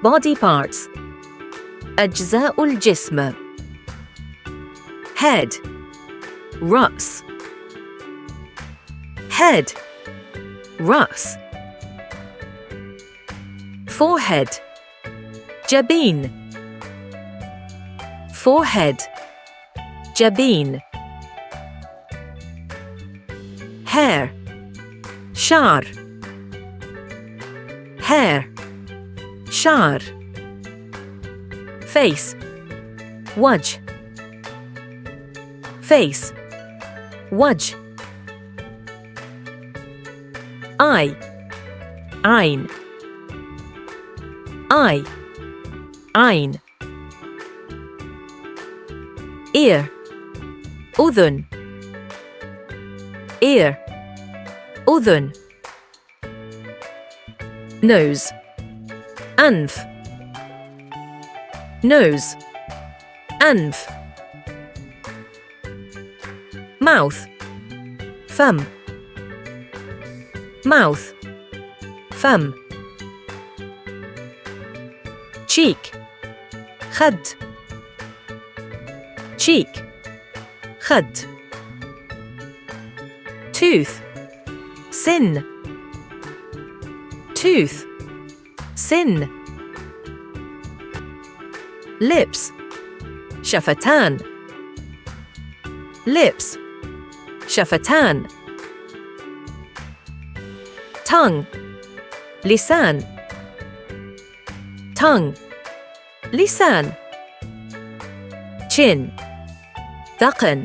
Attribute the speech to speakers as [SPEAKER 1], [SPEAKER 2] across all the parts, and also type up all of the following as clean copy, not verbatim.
[SPEAKER 1] body parts. أجزاء الجسم. head رأس. head رأس. forehead جبين. forehead جبين. hair شعر. hair شعر. face وجه. face وجه. eye عين. eye عين. ear أذن. ear أذن. nose أنف. nose أنف. mouth فم. mouth فم. cheek خد. cheek خد. tooth سن. tooth سن. lips شفتان. lips شفتان. tongue لسان. tongue لسان. chin ذقن.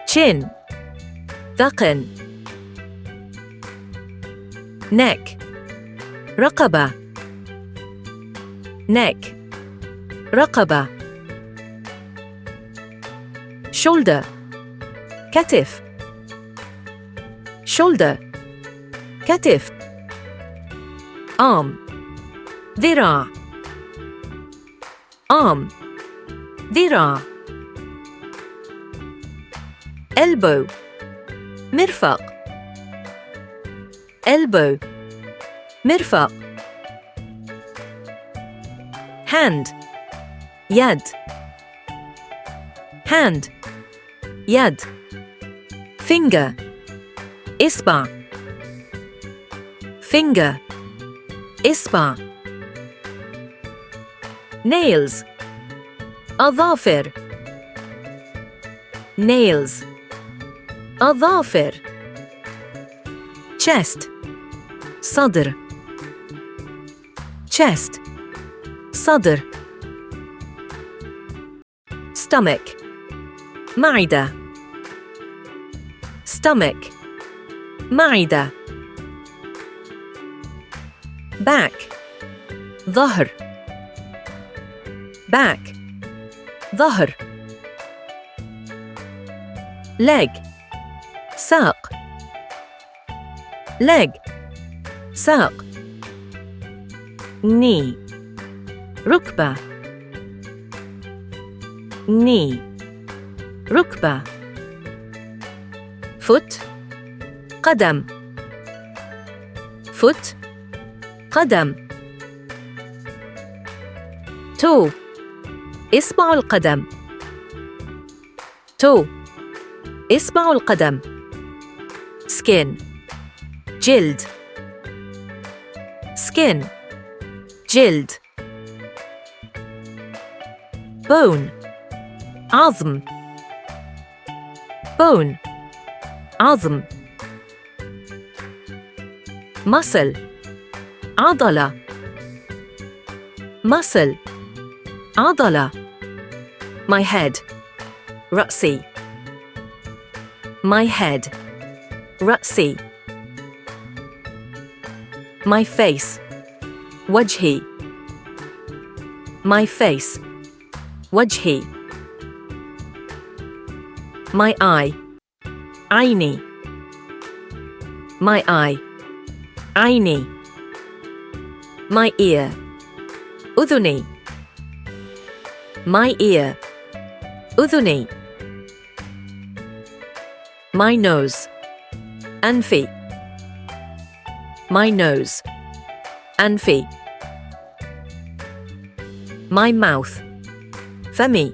[SPEAKER 1] chin ذقن. neck رقبة. neck رقبة. shoulder كتف. shoulder كتف. arm ذراع. arm ذراع. elbow مرفق. elbow مرفق. hand يد. hand يد. finger إصبع. finger إصبع. nails أظافر. nails أظافر. chest صدر. chest صدر. stomach معدة. stomach معدة. back ظهر. back ظهر. leg ساق. leg ساق. knee ركبة. knee ركبة. foot قدم. foot قدم. toe إصبع القدم. toe إصبع القدم. skin جلد. skin جلد. bone عظم. bone عظم. muscle عضلة. muscle عضلة. my head رأسي. my head رأسي. my face وجهي. my face وجهي. my eye عيني. my eye عيني. my ear أذني. my ear أذني. my nose أنفي. my nose أنفي. My mouth. فمي.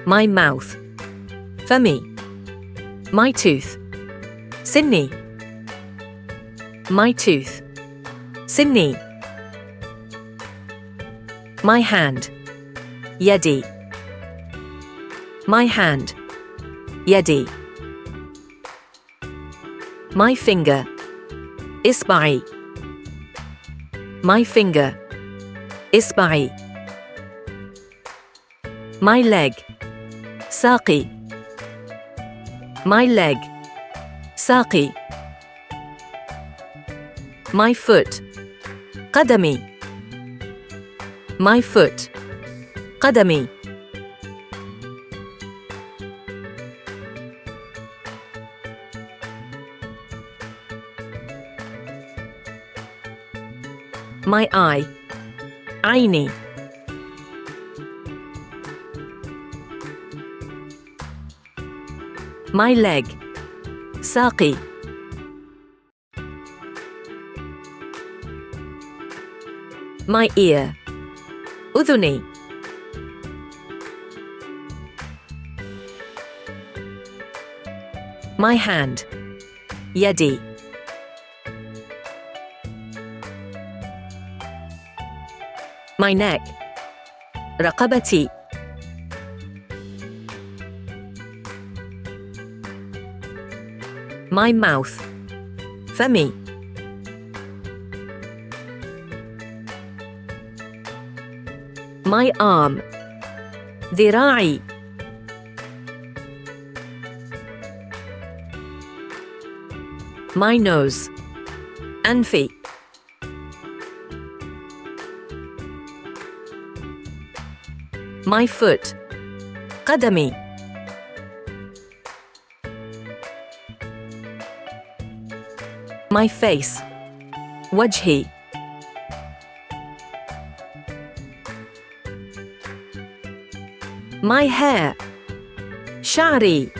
[SPEAKER 1] My mouth. فمي. My tooth. سني. My tooth. سني. My hand. يدي. My hand. يدي. My finger. إصبعي. My finger. إصبعي. My leg. ساقي. My leg. ساقي. My foot. قدمي. My foot. قدمي. My eye. عيني. My leg. ساقي. My ear. أذني. My hand. يدي. My neck. رقبتي. My mouth. فمي. My arm. ذراعي. My nose. أنفي. My foot. قدمي. My face. وجهي. My hair. شعري.